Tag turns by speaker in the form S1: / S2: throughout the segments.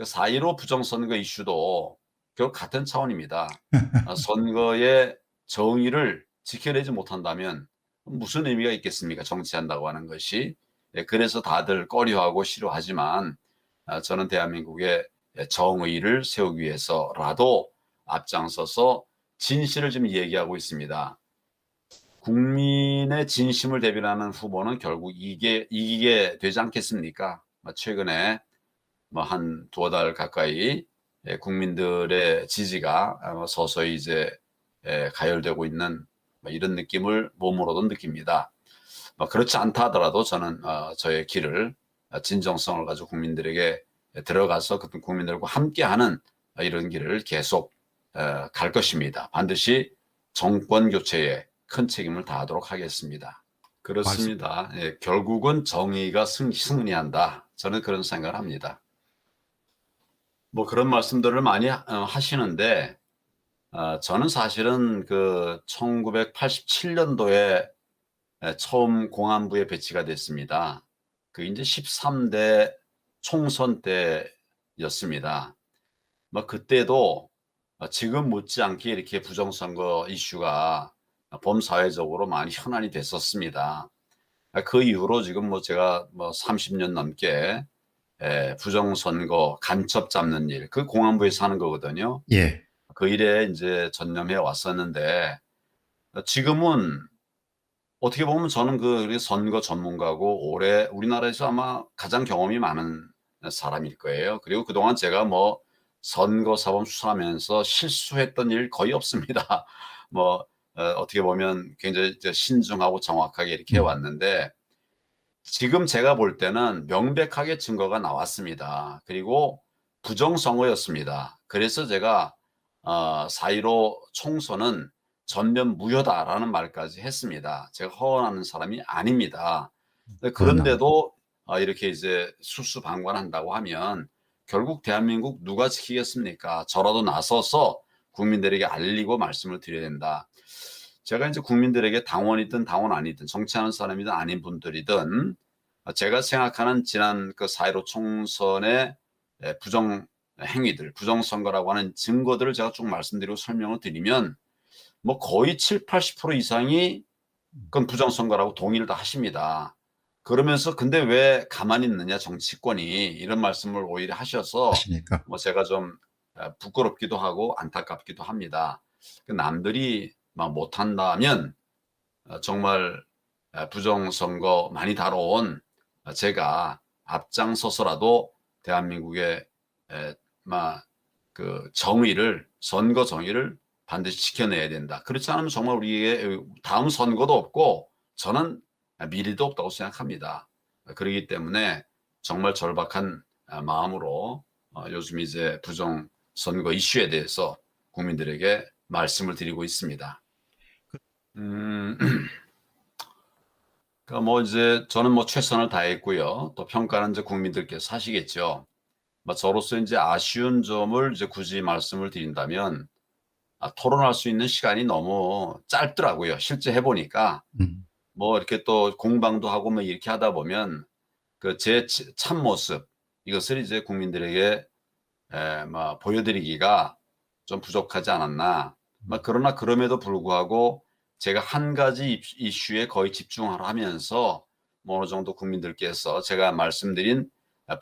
S1: 그 4.15 부정선거 이슈도 결국 같은 차원입니다. 선거의 정의를 지켜내지 못한다면 무슨 의미가 있겠습니까? 정치한다고 하는 것이. 그래서 다들 꺼려하고 싫어하지만 저는 대한민국의 정의를 세우기 위해서라도 앞장서서 진실을 지금 얘기하고 있습니다. 국민의 진심을 대변하는 후보는 결국 이기게 되지 않겠습니까? 최근에 한 두어 달 가까이 국민들의 지지가 서서히 이제 가열되고 있는 이런 느낌을 몸으로도 느낍니다. 그렇지 않다 하더라도 저는 저의 길을 진정성을 가지고 국민들에게 들어가서 그 국민들과 함께하는 이런 길을 계속 갈 것입니다. 반드시 정권 교체에 큰 책임을 다하도록 하겠습니다. 그렇습니다. 예, 결국은 정의가 승리한다. 저는 그런 생각을 합니다. 그런 말씀들을 많이 하시는데 저는 사실은 그 1987년도에 처음 공안부에 배치가 됐습니다. 그 이제 13대 총선 때였습니다. 그때도 지금 못지않게 이렇게 부정선거 이슈가 범사회적으로 많이 현안이 됐었습니다. 그 이후로 지금 제가 30년 넘게 부정선거 간첩 잡는 일, 그 공안부에서 하는 거거든요.
S2: 예.
S1: 그 일에 이제 전념해 왔었는데 지금은 어떻게 보면 저는 그 선거 전문가고 올해 우리나라에서 아마 가장 경험이 많은 사람일 거예요. 그리고 그동안 제가 선거사범 수사하면서 실수했던 일 거의 없습니다. 어떻게 보면 굉장히 신중하고 정확하게 이렇게 해왔는데 지금 제가 볼 때는 명백하게 증거가 나왔습니다. 그리고 부정선거였습니다. 그래서 제가 4.15 총선은 전면 무효다라는 말까지 했습니다. 제가 허언하는 사람이 아닙니다. 그런데도 이렇게 이제 수수방관한다고 하면 결국 대한민국 누가 지키겠습니까? 저라도 나서서 국민들에게 알리고 말씀을 드려야 된다. 제가 이제 국민들에게 당원이든 당원 아니든 정치하는 사람이든 아닌 분들이든 제가 생각하는 지난 그 4.15 총선의 부정 행위들, 부정선거라고 하는 증거들을 제가 쭉 말씀드리고 설명을 드리면 거의 7, 80% 이상이 그건 부정선거라고 동의를 다 하십니다. 그러면서 근데 왜 가만히 있느냐 정치권이 이런 말씀을 오히려 하셔서
S2: 하시니까.
S1: 제가 좀 부끄럽기도 하고 안타깝기도 합니다. 남들이 못한다면 정말 부정선거 많이 다뤄온 제가 앞장서서라도 대한민국의 그 정의를, 선거 정의를 반드시 지켜내야 된다. 그렇지 않으면 정말 우리의 다음 선거도 없고 저는 미래도 없다고 생각합니다. 그렇기 때문에 정말 절박한 마음으로 요즘 이제 부정 선거 이슈에 대해서 국민들에게 말씀을 드리고 있습니다. 그러니까 이제 저는 최선을 다했고요. 또 평가는 이제 국민들께서 하시겠죠. 저로서 이제 아쉬운 점을 이제 굳이 말씀을 드린다면 토론할 수 있는 시간이 너무 짧더라고요. 실제 해보니까 이렇게 또 공방도 하고 이렇게 하다 보면 그 제 참모습 이것을 이제 국민들에게 보여드리기가 좀 부족하지 않았나. 그러나 그럼에도 불구하고 제가 한 가지 이슈에 거의 집중을 하면서 어느 정도 국민들께서 제가 말씀드린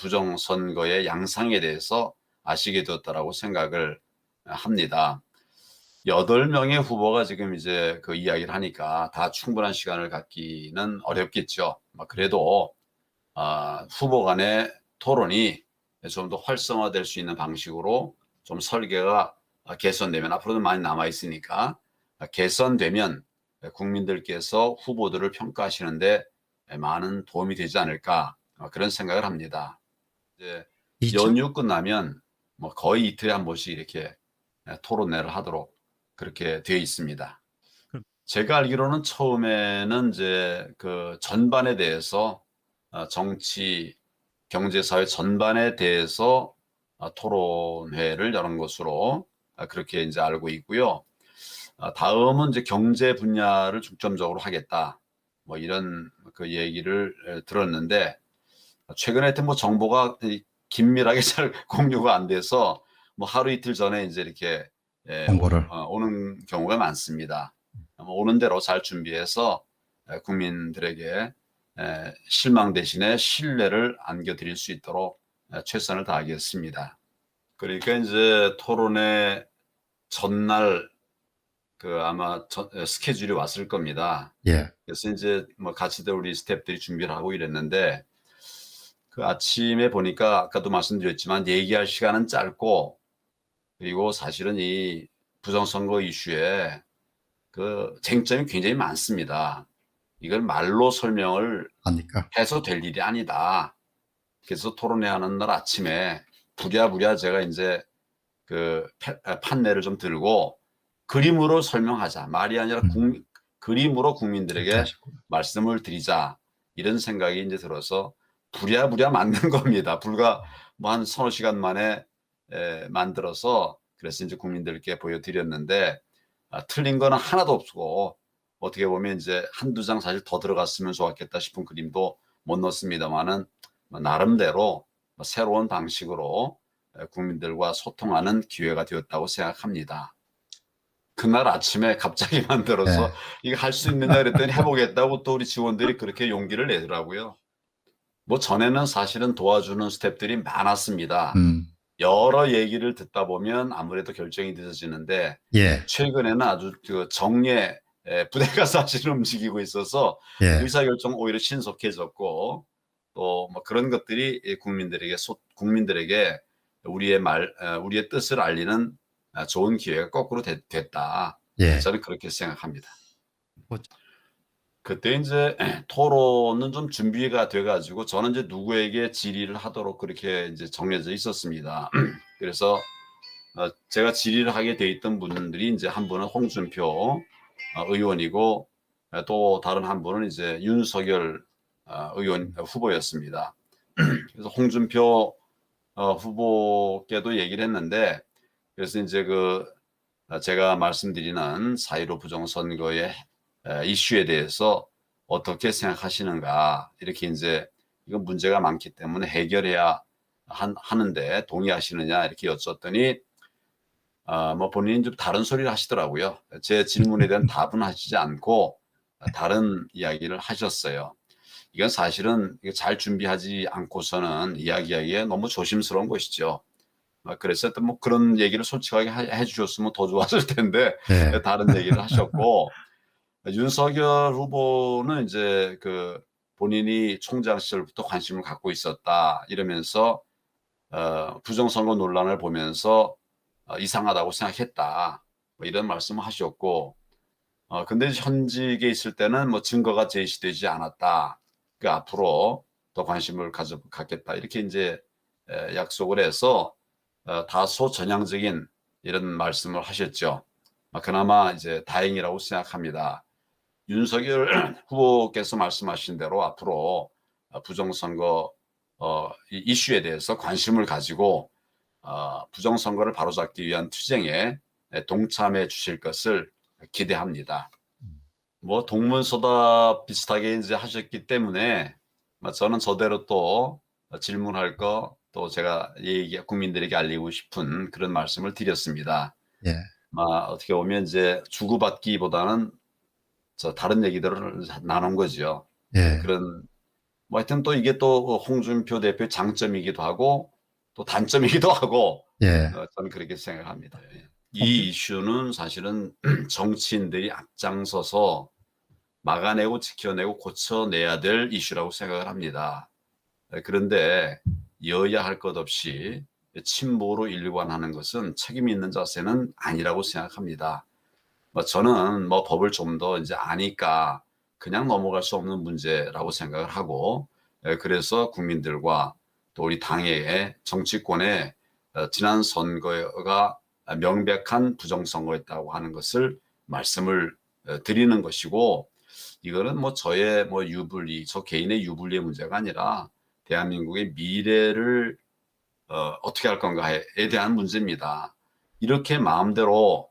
S1: 부정선거의 양상에 대해서 아시게 되었다라고 생각을 합니다. 8명의 후보가 지금 이제 그 이야기를 하니까 다 충분한 시간을 갖기는 어렵겠죠. 그래도 후보 간의 토론이 좀 더 활성화될 수 있는 방식으로 좀 설계가 개선되면 앞으로도 많이 남아 있으니까 개선되면 국민들께서 후보들을 평가하시는데 많은 도움이 되지 않을까 그런 생각을 합니다. 이제 연휴 끝나면 거의 이틀에 한 번씩 이렇게 토론회를 하도록 그렇게 되어 있습니다. 제가 알기로는 처음에는 이제 그 전반에 대해서 정치, 경제, 사회 전반에 대해서 토론회를 여는 것으로 그렇게 이제 알고 있고요. 다음은 이제 경제 분야를 중점적으로 하겠다. 이런 그 얘기를 들었는데 최근에 하여튼 정보가 긴밀하게 잘 공유가 안 돼서 뭐 하루 이틀 전에 이제 이렇게
S2: 홍보를.
S1: 오는 경우가 많습니다. 오는 대로 잘 준비해서 국민들에게 실망 대신에 신뢰를 안겨드릴 수 있도록 최선을 다하겠습니다. 그러니까 이제 토론회 전날 아마 스케줄이 왔을 겁니다.
S2: 예.
S1: 그래서 이제 뭐 같이 우리 스태프들이 준비를 하고 이랬는데 그 아침에 보니까 아까도 말씀드렸지만 얘기할 시간은 짧고 그리고 사실은 이 부정선거 이슈에 그 쟁점이 굉장히 많습니다. 이걸 말로 설명을
S2: 하니까.
S1: 해서 될 일이 아니다. 그래서 토론회 하는 날 아침에 부랴부랴 제가 이제 판례를 좀 들고 그림으로 설명하자. 말이 아니라 그림으로 국민들에게 말씀을 드리자. 이런 생각이 이제 들어서 부랴부랴 만든 겁니다. 불과 뭐 한 서너 시간 만에 만들어서 그래서 이제 국민들께 보여드렸는데 틀린 거는 하나도 없고 어떻게 보면 이제 한두 장 사실 더 들어갔으면 좋았겠다 싶은 그림도 못 넣었습니다만은 나름대로 새로운 방식으로 국민들과 소통하는 기회가 되었다고 생각합니다. 그날 아침에 갑자기 만들어서 이거 할 수 있느냐 그랬더니 해보겠다고 또 우리 직원들이 그렇게 용기를 내더라고요. 뭐 전에는 사실은 도와주는 스태프들이 많았습니다. 여러 얘기를 듣다 보면 아무래도 결정이 늦어지는데
S2: 예.
S1: 최근에는 아주 그 정예 부대가 사실 움직이고 있어서
S2: 예.
S1: 의사결정 오히려 신속해졌고 또 뭐 그런 것들이 국민들에게 우리의 뜻을 알리는 좋은 기회가 거꾸로 됐다.
S2: 예.
S1: 저는 그렇게 생각합니다. 그때 이제 토론은 좀 준비가 돼가지고 저는 이제 누구에게 질의를 하도록 그렇게 이제 정해져 있었습니다. 그래서 제가 질의를 하게 돼 있던 분들이 이제 한 분은 홍준표 의원이고 또 다른 한 분은 이제 윤석열 의원 후보였습니다. 그래서 홍준표 후보께도 얘기를 했는데 그래서 이제 제가 말씀드리는 4.15 부정선거의 이슈에 대해서 어떻게 생각하시는가 이렇게 이제 이건 문제가 많기 때문에 해결해야 하는데 동의하시느냐 이렇게 여쭸더니 뭐 본인이 좀 다른 소리를 하시더라고요. 제 질문에 대한 답은 하시지 않고 다른 이야기를 하셨어요. 이건 사실은 잘 준비하지 않고서는 이야기하기에 너무 조심스러운 것이죠. 그래서 뭐 그런 얘기를 솔직하게 해주셨으면 더 좋았을 텐데
S2: 네.
S1: 다른 얘기를 하셨고 윤석열 후보는 이제 본인이 총장 시절부터 관심을 갖고 있었다 이러면서 부정선거 논란을 보면서 이상하다고 생각했다 뭐 이런 말씀을 하셨고 근데 현직에 있을 때는 뭐 증거가 제시되지 않았다. 앞으로 더 관심을 갖겠다 이렇게 이제 약속을 해서 다소 전향적인 이런 말씀을 하셨죠. 그나마 이제 다행이라고 생각합니다. 윤석열 후보께서 말씀하신 대로 앞으로 부정선거 이슈에 대해서 관심을 가지고 부정선거를 바로잡기 위한 투쟁에 동참해 주실 것을 기대합니다. 뭐 동문서답 비슷하게 이제 하셨기 때문에 저는 저대로 또 질문할 거 또 제가 국민들에게 알리고 싶은 그런 말씀을 드렸습니다.
S2: 예.
S1: 어떻게 보면 이제 주고받기보다는 다른 얘기들을 나눈 거죠.
S2: 예.
S1: 뭐 하여튼 또 이게 또 홍준표 대표의 장점이기도 하고 또 단점이기도 하고
S2: 예.
S1: 저는 그렇게 생각합니다. 이 이슈는 사실은 정치인들이 앞장서서 막아내고 지켜내고 고쳐내야 될 이슈라고 생각을 합니다. 그런데 여야 할 것 없이 침보로 일관하는 것은 책임 있는 자세는 아니라고 생각합니다. 저는 뭐 법을 좀 더 이제 아니까 그냥 넘어갈 수 없는 문제라고 생각을 하고 그래서 국민들과 또 우리 당의 정치권의 지난 선거가 명백한 부정선거였다고 하는 것을 말씀을 드리는 것이고 이거는 뭐 저의 뭐 저 개인의 유불리의 문제가 아니라 대한민국의 미래를 어떻게 할 건가에 대한 문제입니다. 이렇게 마음대로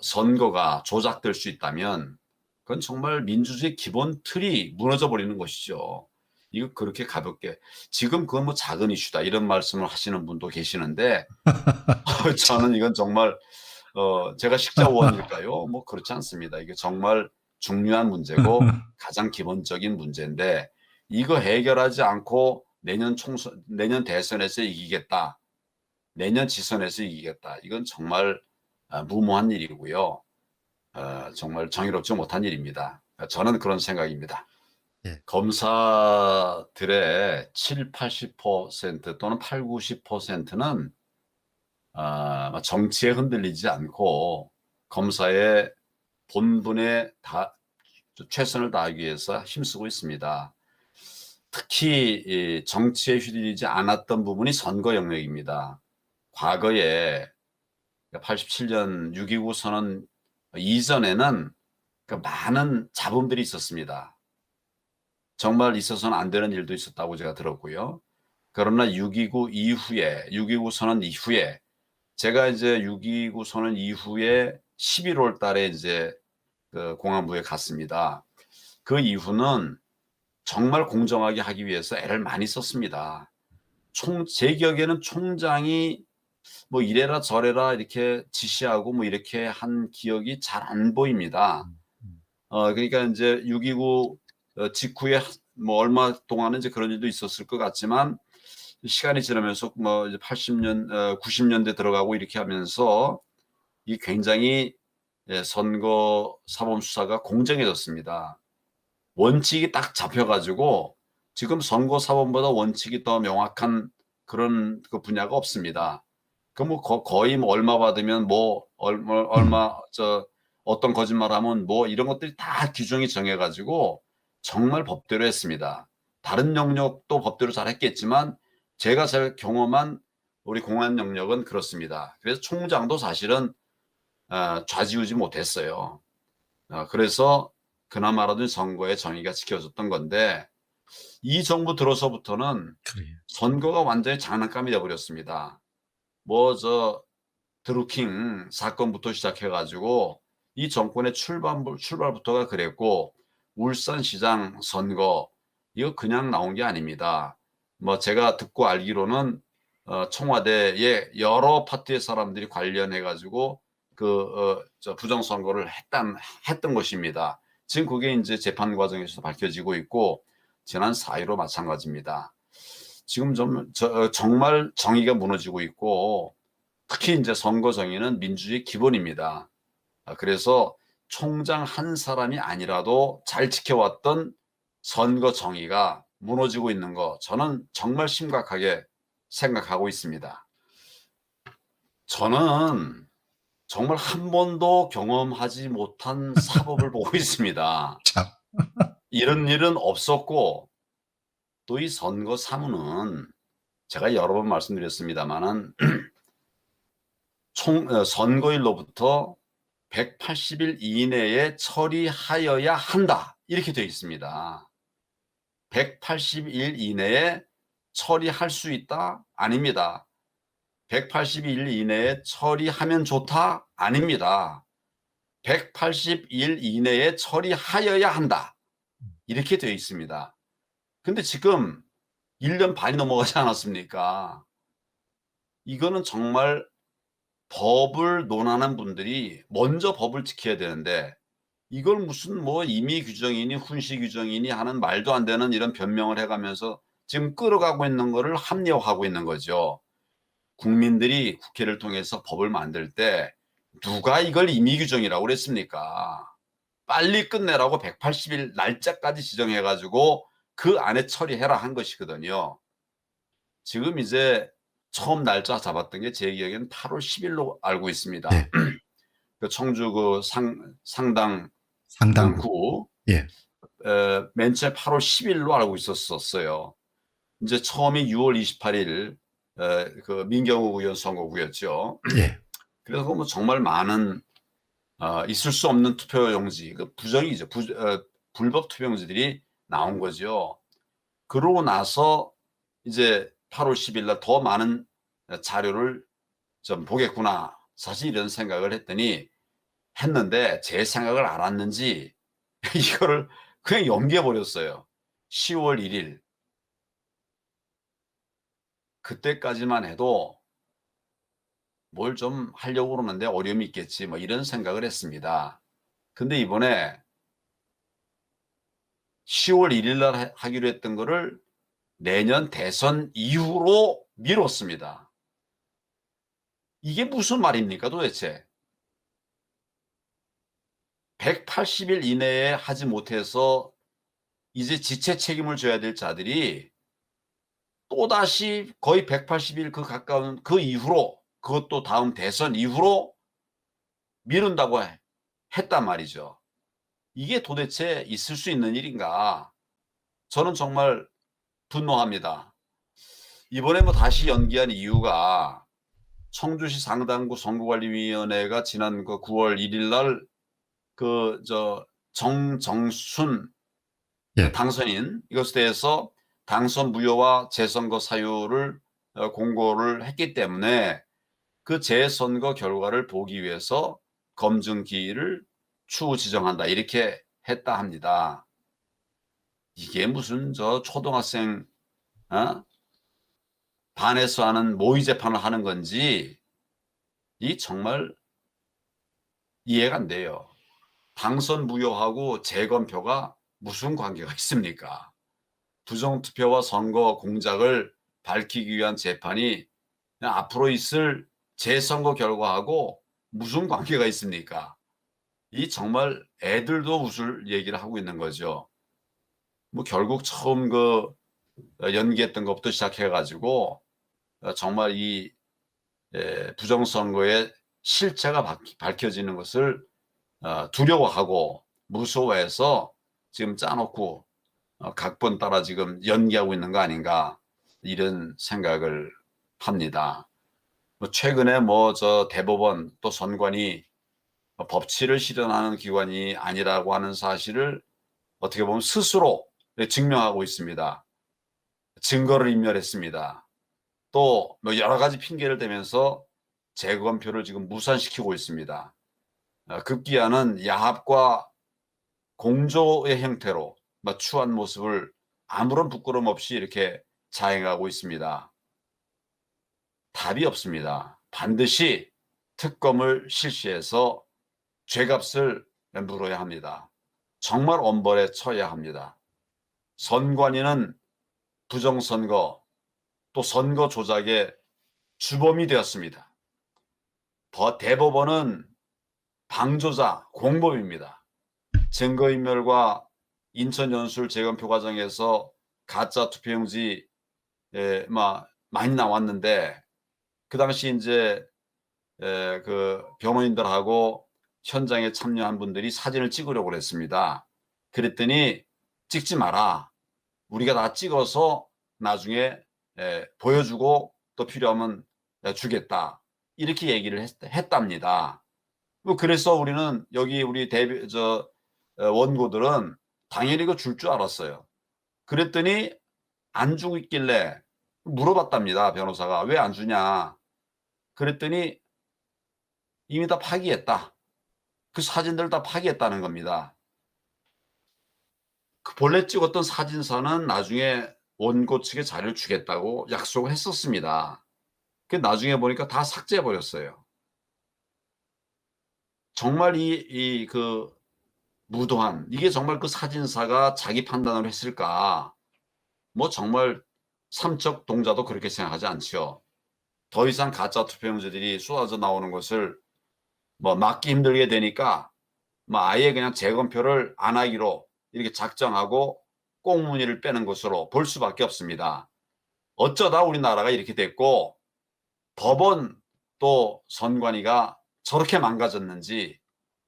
S1: 선거가 조작될 수 있다면 그건 정말 민주주의 기본 틀이 무너져 버리는 것이죠. 이거 그렇게 가볍게 지금 그건 뭐 작은 이슈다 이런 말씀을 하시는 분도 계시는데 저는 이건 정말 제가 식자원일까요? 뭐 그렇지 않습니다. 이게 정말 중요한 문제고 가장 기본적인 문제인데 이거 해결하지 않고 내년 대선에서 이기겠다. 내년 지선에서 이기겠다. 이건 정말 무모한 일이고요. 정말 정의롭지 못한 일입니다. 저는 그런 생각입니다.
S2: 예.
S1: 검사들의 7, 80% 또는 8, 90%는 정치에 흔들리지 않고 검사의 본분에 최선을 다하기 위해서 힘쓰고 있습니다. 특히 이 정치에 휘둘리지 않았던 부분이 선거 영역입니다. 과거에 87년 6.29 선언 이전에는 많은 잡음들이 있었습니다. 정말 있어서는 안 되는 일도 있었다고 제가 들었고요. 그러나 6.29 선언 이후에 제가 이제 6.29 선언 이후에 11월 달에 이제 그 공안부에 갔습니다. 그 이후는 정말 공정하게 하기 위해서 애를 많이 썼습니다. 제 기억에는 총장이 뭐 이래라 저래라 이렇게 지시하고 뭐 이렇게 한 기억이 잘 안 보입니다. 그러니까 이제 6.29 직후에 뭐 얼마 동안은 이제 그런 일도 있었을 것 같지만 시간이 지나면서 뭐 이제 80년, 90년대 들어가고 이렇게 하면서 이 굉장히 선거 사범 수사가 공정해졌습니다. 원칙이 딱 잡혀가지고 지금 선거 사범보다 원칙이 더 명확한 그런 그 분야가 없습니다. 그 뭐 거의 뭐 얼마 받으면 뭐 얼마 어떤 거짓말하면 뭐 이런 것들이 다 규정이 정해가지고 정말 법대로 했습니다. 다른 영역도 법대로 잘 했겠지만 제가 경험한 우리 공안 영역은 그렇습니다. 그래서 총장도 사실은 좌지우지 못했어요. 그래서 그나마라도 선거의 정의가 지켜졌던 건데 이 정부 들어서부터는
S2: 그래요.
S1: 선거가 완전히 장난감이 되어버렸습니다. 드루킹 사건부터 시작해가지고 이 정권의 출발부터가 그랬고 울산시장 선거 이거 그냥 나온 게 아닙니다. 뭐 제가 듣고 알기로는 청와대에 여러 파티의 사람들이 관련해가지고 부정선거를 했던 것입니다. 지금 그게 이제 재판 과정에서 밝혀지고 있고 지난 4.15 마찬가지입니다. 지금 정말 정의가 무너지고 있고 특히 이제 선거 정의는 민주주의 기본입니다. 그래서 총장 한 사람이 아니라도 잘 지켜왔던 선거 정의가 무너지고 있는 거 저는 정말 심각하게 생각하고 있습니다. 저는 정말 한 번도 경험하지 못한 사법을 보고 있습니다.
S2: 참.
S1: 이런 일은 없었고 또 이 선거 사무는 제가 여러 번 말씀드렸습니다마는 선거일로부터 180일 이내에 처리하여야 한다 이렇게 되어 있습니다. 180일 이내에 처리할 수 있다? 아닙니다. 180일 이내에 처리하면 좋다? 아닙니다. 180일 이내에 처리하여야 한다. 이렇게 되어 있습니다. 근데 지금 1년 반이 넘어가지 않았습니까? 이거는 정말 법을 논하는 분들이 먼저 법을 지켜야 되는데 이걸 무슨 뭐 임의 규정이니 훈시 규정이니 하는 말도 안 되는 이런 변명을 해가면서 지금 끌어가고 있는 거를 합리화하고 있는 거죠. 국민들이 국회를 통해서 법을 만들 때 누가 이걸 임의 규정이라고 그랬습니까? 빨리 끝내라고 180일 날짜까지 지정해가지고 그 안에 처리해라 한 것이거든요. 지금 이제 처음 날짜 잡았던 게 제 기억에는 8월 10일로 알고 있습니다.
S2: 네.
S1: 그 청주 그 상당
S2: 상당구.
S1: 구
S2: 예.
S1: 맨 처음에 8월 10일로 알고 있었어요. 이제 처음이 6월 28일 그 민경욱 의원 선거구였죠.
S2: 예.
S1: 그래서 뭐 정말 많은 있을 수 없는 투표용지, 그 부정이죠. 불법 투표용지들이 나온 거죠. 그러고 나서 이제 8월 10일 날 더 많은 자료를 좀 보겠구나. 사실 이런 생각을 했는데 제 생각을 알았는지 이거를 그냥 넘겨버렸어요. 10월 1일 그때까지만 해도 뭘 좀 하려고 그러는데 어려움이 있겠지 뭐 이런 생각을 했습니다. 근데 이번에 10월 1일 날 하기로 했던 거를 내년 대선 이후로 미뤘습니다. 이게 무슨 말입니까 도대체? 180일 이내에 하지 못해서 이제 지체 책임을 져야 될 자들이 또다시 거의 180일 그 가까운 그 이후로, 그것도 다음 대선 이후로 미룬다고 했단 말이죠. 이게 도대체 있을 수 있는 일인가? 저는 정말 분노합니다. 이번에 뭐 다시 연기한 이유가 청주시 상당구 선거관리위원회가 지난 그 9월 1일 날 정정순
S2: 예.
S1: 당선인 이것에 대해서 당선 무효와 재선거 사유를 공고를 했기 때문에 그 재선거 결과를 보기 위해서 검증기일을 추후 지정한다 이렇게 했다 합니다. 이게 무슨 초등학생 반에서 하는 모의 재판을 하는 건지 이 정말 이해가 안 돼요. 당선 무효하고 재검표가 무슨 관계가 있습니까? 부정투표와 선거 공작을 밝히기 위한 재판이 앞으로 있을 재선거 결과하고 무슨 관계가 있습니까? 이 정말 애들도 웃을 얘기를 하고 있는 거죠. 뭐 결국 처음 연기했던 것부터 시작해가지고 정말 이 부정선거의 실체가 밝혀지는 것을 두려워하고 무서워해서 지금 짜놓고 각본 따라 지금 연기하고 있는 거 아닌가 이런 생각을 합니다. 뭐 최근에 대법원 또 선관위 법치를 실현하는 기관이 아니라고 하는 사실을 어떻게 보면 스스로 증명하고 있습니다. 증거를 인멸했습니다. 또 뭐 여러 가지 핑계를 대면서 재검표를 지금 무산시키고 있습니다. 급기야는 야합과 공조의 형태로 취한 모습을 아무런 부끄럼 없이 이렇게 자행하고 있습니다. 답이 없습니다. 반드시 특검을 실시해서 죄값을 물어야 합니다. 정말 엄벌에 처해야 합니다. 선관위는 부정선거 또 선거 조작의 주범이 되었습니다. 대법원은 방조자, 공범입니다. 증거인멸과 인천연술 재검표 과정에서 가짜 투표용지 많이 나왔는데 그 당시 이제 그 변호인들하고 현장에 참여한 분들이 사진을 찍으려고 그랬습니다. 그랬더니 찍지 마라. 우리가 다 찍어서 나중에 보여주고 또 필요하면 주겠다. 이렇게 얘기를 했답니다. 그래서 우리는 여기 우리 원고들은 당연히 그 줄 줄 알았어요. 그랬더니 안 주고 있길래 물어봤답니다. 변호사가 왜 안 주냐. 그랬더니 이미 다 파기했다. 그 사진들 다 파기했다는 겁니다. 그 본래 찍었던 사진사는 나중에 원고 측에 자료를 주겠다고 약속을 했었습니다. 그 나중에 보니까 다 삭제해버렸어요. 정말 그 무도한, 이게 정말 그 사진사가 자기 판단을 했을까? 뭐 정말 삼척 동자도 그렇게 생각하지 않죠. 더 이상 가짜 투표용지들이 쏟아져 나오는 것을 막기 힘들게 되니까 아예 그냥 재검표를 안 하기로 이렇게 작정하고 꽁무니를 빼는 것으로 볼 수밖에 없습니다. 어쩌다 우리나라가 이렇게 됐고 법원 또 선관위가 저렇게 망가졌는지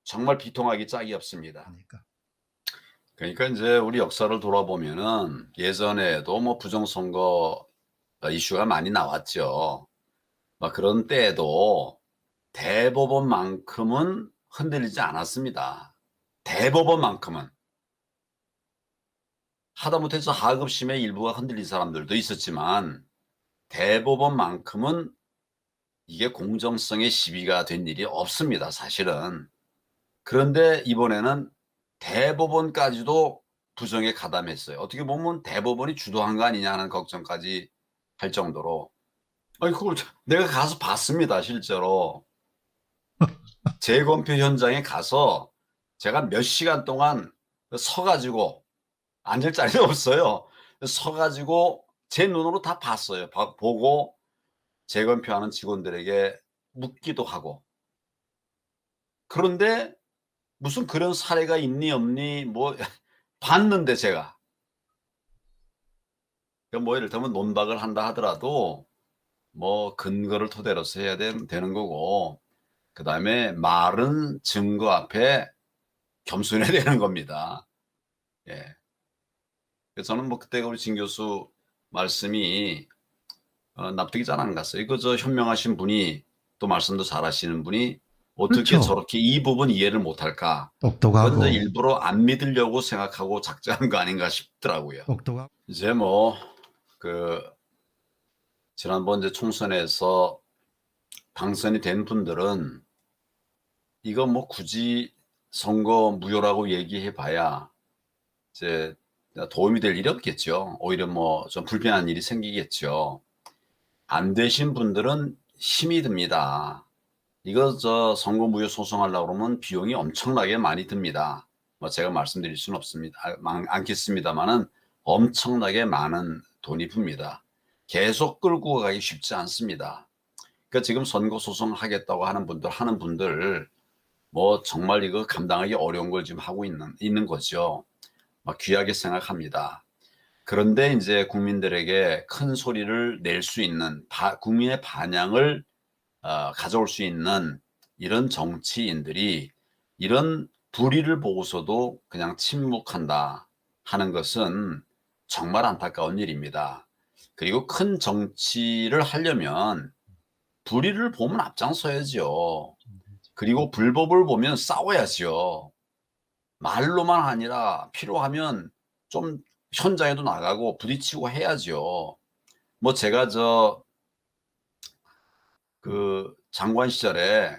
S1: 정말 비통하기 짝이 없습니다. 그러니까 이제 우리 역사를 돌아보면은 예전에도 부정선거 이슈가 많이 나왔죠. 그런 때에도 대법원만큼은 흔들리지 않았습니다. 대법원만큼은. 하다못해서 하급심의 일부가 흔들린 사람들도 있었지만 대법원만큼은 이게 공정성의 시비가 된 일이 없습니다. 사실은. 그런데 이번에는 대법원까지도 부정에 가담했어요. 어떻게 보면 대법원이 주도한 거 아니냐는 걱정까지 할 정도로 아니, 그걸 내가 가서 봤습니다, 실제로. 재검표 현장에 가서 제가 몇 시간 동안 서가지고, 앉을 자리도 없어요. 서가지고 제 눈으로 다 봤어요. 보고 재검표하는 직원들에게 묻기도 하고. 그런데 무슨 그런 사례가 있니 없니 뭐 봤는데 제가. 뭐 예를 들면 논박을 한다 하더라도 뭐 근거를 토대로서 해야 되는 거고, 그다음에 말은 증거 앞에 겸손해야 되는 겁니다. 예. 그래서 저는 뭐 그때 우리 진 교수 말씀이 납득이 잘 안 갔어요. 이거 저 현명하신 분이, 또 말씀도 잘하시는 분이 어떻게
S2: 그렇죠.
S1: 저렇게 이 부분 이해를 못할까? 그건 이제
S2: 똑똑하고,
S1: 일부러 안 믿으려고 생각하고 작정한 거 아닌가 싶더라고요.
S2: 똑똑하고.
S1: 이제 뭐 그 지난번 이제 총선에서 당선이 된 분들은 이거 뭐 굳이 선거 무효라고 얘기해 봐야 이제 도움이 될 일이 없겠죠. 오히려 뭐 좀 불편한 일이 생기겠죠. 안 되신 분들은 힘이 듭니다. 이거 저 선거 무효 소송하려고 그러면 비용이 엄청나게 많이 듭니다. 뭐 제가 말씀드릴 수는 없습니다. 않겠습니다만은 엄청나게 많은 돈이 듭니다. 계속 끌고 가기 쉽지 않습니다. 그러니까 지금 선거 소송 하겠다고 하는 분들 뭐 정말 이거 감당하기 어려운 걸 지금 하고 있는 거죠. 막 귀하게 생각합니다. 그런데 이제 국민들에게 큰 소리를 낼 수 있는, 국민의 반향을 가져올 수 있는 이런 정치인들이 이런 불의를 보고서도 그냥 침묵한다 하는 것은 정말 안타까운 일입니다. 그리고 큰 정치를 하려면 불의를 보면 앞장서야죠. 그리고 불법을 보면 싸워야죠. 말로만 아니라 필요하면 좀 현장에도 나가고 부딪히고 해야죠. 뭐 제가 그 장관 시절에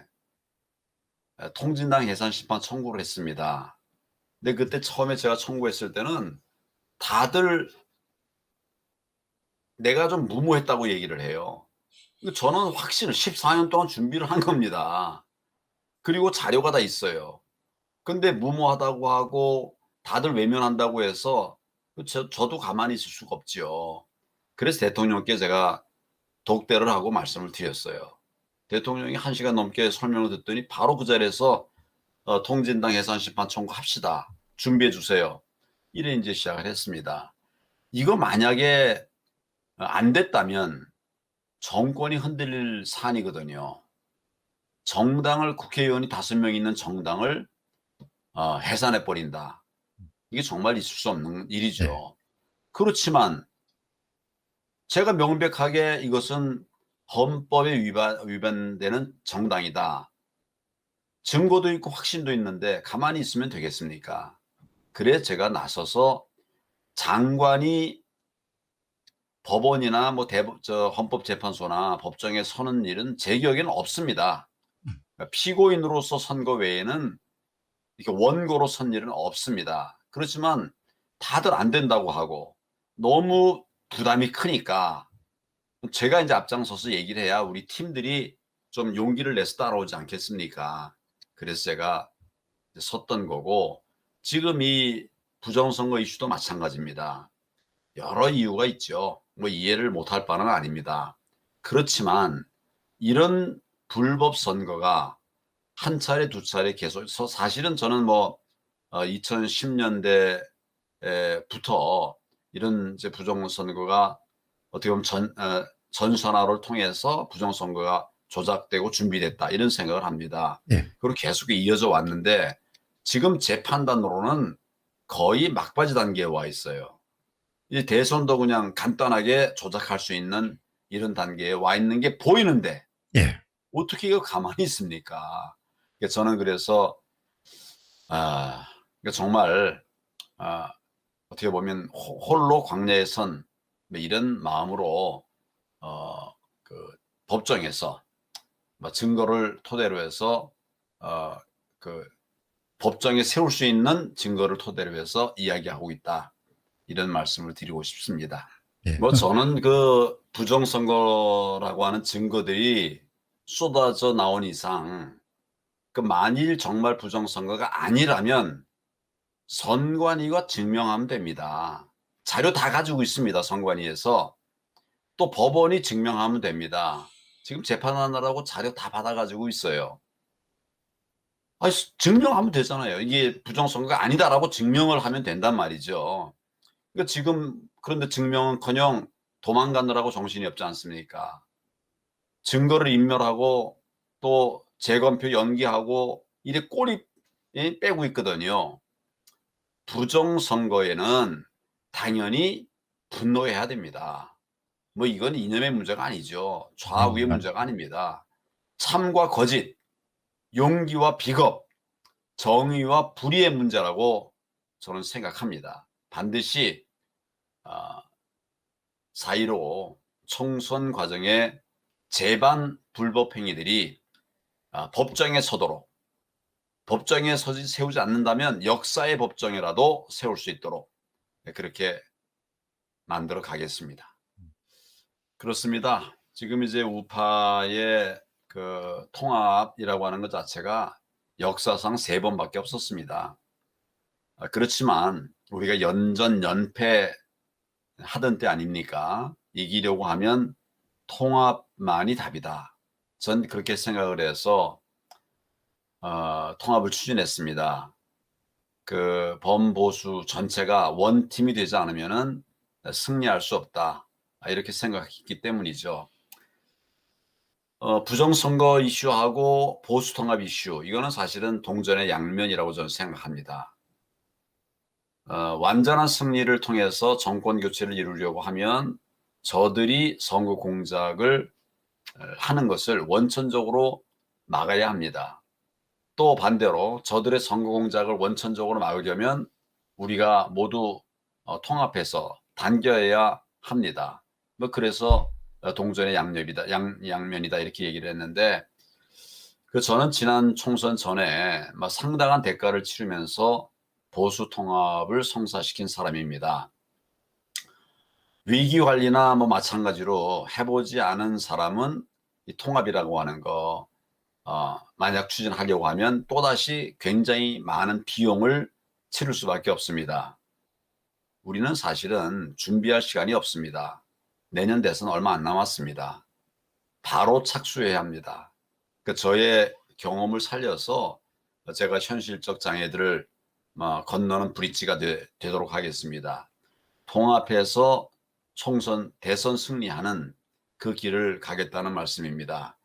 S1: 통진당 해산 심판 청구를 했습니다. 근데 그때 처음에 제가 청구했을 때는 다들 내가 좀 무모했다고 얘기를 해요. 저는 확신을 14년 동안 준비를 한 겁니다. 그리고 자료가 다 있어요. 근데 무모하다고 하고 다들 외면한다고 해서 저도 가만히 있을 수가 없지요. 그래서 대통령께 제가 독대를 하고 말씀을 드렸어요. 대통령이 1시간 넘게 설명을 듣더니 바로 그 자리에서 통진당 해산 심판 청구합시다. 준비해 주세요. 이래 이제 시작을 했습니다. 이거 만약에 안 됐다면 정권이 흔들릴 사안이거든요. 정당을, 국회의원이 5명 있는 정당을 해산해 버린다. 이게 정말 있을 수 없는
S2: 네.
S1: 일이죠. 그렇지만 제가 명백하게 이것은 헌법에 위반되는 정당이다. 증거도 있고 확신도 있는데 가만히 있으면 되겠습니까? 그래 제가 나서서 장관이 법원이나 뭐 헌법재판소나 법정에 서는 일은 제 기억에는 없습니다. 그러니까 피고인으로서 선 거 외에는 이렇게 원고로 선 일은 없습니다. 그렇지만 다들 안 된다고 하고 너무 부담이 크니까 제가 이제 앞장서서 얘기를 해야 우리 팀들이 좀 용기를 내서 따라오지 않겠습니까? 그래서 제가 섰던 거고, 지금 이 부정선거 이슈도 마찬가지입니다. 여러 이유가 있죠. 뭐 이해를 못할 바는 아닙니다. 그렇지만 이런 불법 선거가 한 차례 두 차례 계속해서, 사실은 저는 뭐 2010년대부터 이런 이제 부정선거가 어떻게 보면 전산화를 통해서 부정선거가 조작되고 준비됐다 이런 생각을 합니다.
S2: 예.
S1: 그리고 계속 이어져 왔는데 지금 제 판단으로는 거의 막바지 단계에 와 있어요. 이 대선도 그냥 간단하게 조작할 수 있는 이런 단계에 와 있는 게 보이는데
S2: 예.
S1: 어떻게 이거 가만히 있습니까? 저는 그래서 그러니까 정말 아, 어떻게 보면 홀로 광야에 선 이런 마음으로 그 법정에서 뭐 증거를 토대로 해서 어, 그 법정에 세울 수 있는 증거를 토대로 해서 이야기하고 있다. 이런 말씀을 드리고 싶습니다.
S2: 예.
S1: 뭐 저는 그 부정선거라고 하는 증거들이 쏟아져 나온 이상 그 만일 정말 부정선거가 아니라면 선관위가 증명하면 됩니다. 자료 다 가지고 있습니다. 선관위에서. 또 법원이 증명하면 됩니다. 지금 재판하느라고 자료 다 받아가지고 있어요. 아니, 증명하면 되잖아요. 이게 부정선거가 아니다라고 증명을 하면 된단 말이죠. 그러니까 지금 그런데 증명은커녕 도망가느라고 정신이 없지 않습니까? 증거를 인멸하고 또 재검표 연기하고 이래 꼬리 빼고 있거든요. 부정선거에는 당연히 분노해야 됩니다. 뭐 이건 이념의 문제가 아니죠. 좌우의 문제가 아닙니다. 참과 거짓, 용기와 비겁, 정의와 불의의 문제라고 저는 생각합니다. 반드시 4.15 총선 과정의 재반 불법 행위들이 법정에 서도록, 법정에 세우지 않는다면 역사의 법정이라도 세울 수 있도록 그렇게 만들어 가겠습니다. 그렇습니다. 지금 이제 우파의 그 통합이라고 하는 것 자체가 역사상 3번밖에 없었습니다. 그렇지만 우리가 연전 연패 하던 때 아닙니까? 이기려고 하면 통합만이 답이다. 전 그렇게 생각을 해서 통합을 추진했습니다. 그 범보수 전체가 원팀이 되지 않으면은 승리할 수 없다. 이렇게 생각했기 때문이죠. 부정선거 이슈하고 보수 통합 이슈, 이거는 사실은 동전의 양면이라고 저는 생각합니다. 완전한 승리를 통해서 정권 교체를 이루려고 하면 저들이 선거 공작을 하는 것을 원천적으로 막아야 합니다. 또 반대로 저들의 선거 공작을 원천적으로 막으려면 우리가 모두 통합해서 단결해야 합니다. 뭐 그래서 동전의 양면이다, 양면이다 이렇게 얘기를 했는데 저는 지난 총선 전에 상당한 대가를 치르면서 보수 통합을 성사시킨 사람입니다. 위기 관리나 뭐 마찬가지로 해보지 않은 사람은 이 통합이라고 하는 거 만약 추진하려고 하면 또다시 굉장히 많은 비용을 치를 수밖에 없습니다. 우리는 사실은 준비할 시간이 없습니다. 내년 대선 얼마 안 남았습니다. 바로 착수해야 합니다. 저의 경험을 살려서 제가 현실적 장애들을 건너는 브릿지가 되도록 하겠습니다. 통합해서 총선, 대선 승리하는 그 길을 가겠다는 말씀입니다.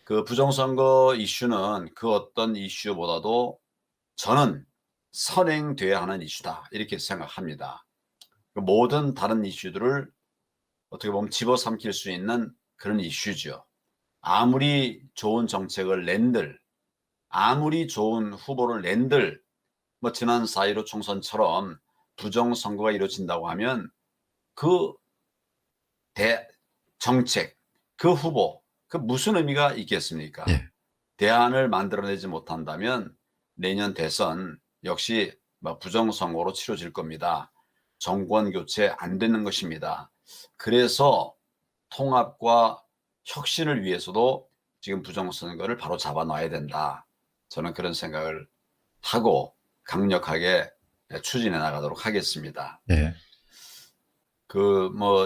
S1: 그 부정선거 이슈는 그 어떤 이슈보다도 저는 선행돼야 하는 이슈다 이렇게 생각합니다. 모든 다른 이슈들을 어떻게 보면 집어삼킬 수 있는 그런 이슈죠. 아무리 좋은 정책을 낸들, 아무리 좋은 후보를 낸들, 뭐 지난 4.15 총선처럼 부정선거가 이루어진다고 하면 그 정책, 그 후보, 그 무슨 의미가 있겠습니까?
S2: 예.
S1: 대안을 만들어내지 못한다면 내년 대선 역시 부정선거로 치러질 겁니다. 정권 교체 안 되는 것입니다. 그래서 통합과 혁신을 위해서도 지금 부정선거를 바로 잡아놔야 된다. 저는 그런 생각을 하고 강력하게 추진해 나가도록 하겠습니다.
S2: 예.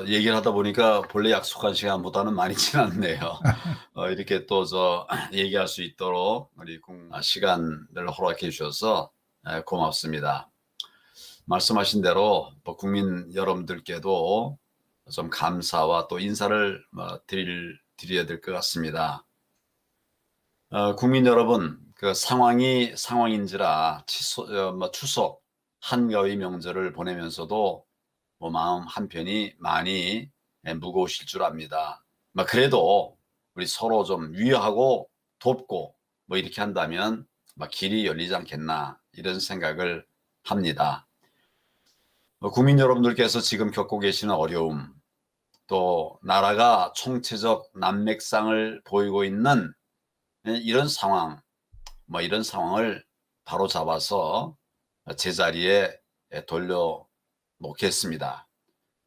S1: 얘기를 하다 보니까 본래 약속한 시간보다는 많이 지났네요. 이렇게 또 얘기할 수 있도록 우리 시간을 허락해 주셔서 고맙습니다. 말씀하신 대로 국민 여러분들께도 좀 감사와 또 인사를 드려야 될 것 같습니다. 국민 여러분, 그 상황이 상황인지라 추석 한가위 명절을 보내면서도 마음 한편이 많이 무거우실 줄 압니다. 그래도 우리 서로 좀 위하고 돕고 이렇게 한다면 길이 열리지 않겠나 이런 생각을 합니다. 국민 여러분들께서 지금 겪고 계시는 어려움, 또 나라가 총체적 난맥상을 보이고 있는 이런 상황, 이런 상황을 바로 잡아서 제자리에 돌려 놓겠습니다.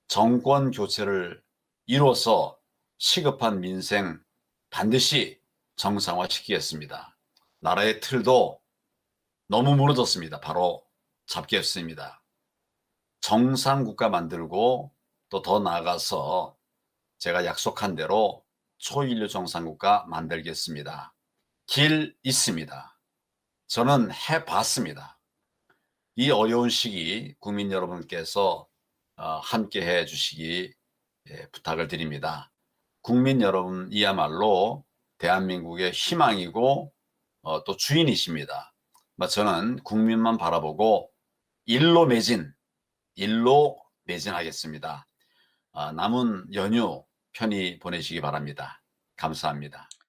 S1: 정권 교체를 이로써 시급한 민생 반드시 정상화시키겠습니다. 나라의 틀도 너무 무너졌습니다. 바로 잡겠습니다. 정상국가 만들고 또 더 나아가서 제가 약속한 대로 초인류 정상국가 만들겠습니다. 길 있습니다. 저는 해봤습니다. 이 어려운 시기 국민 여러분께서 함께 해 주시기 부탁을 드립니다. 국민 여러분이야말로 대한민국의 희망이고 또 주인이십니다. 저는 국민만 바라보고 일로 매진하겠습니다. 남은 연휴 편히 보내시기 바랍니다. 감사합니다.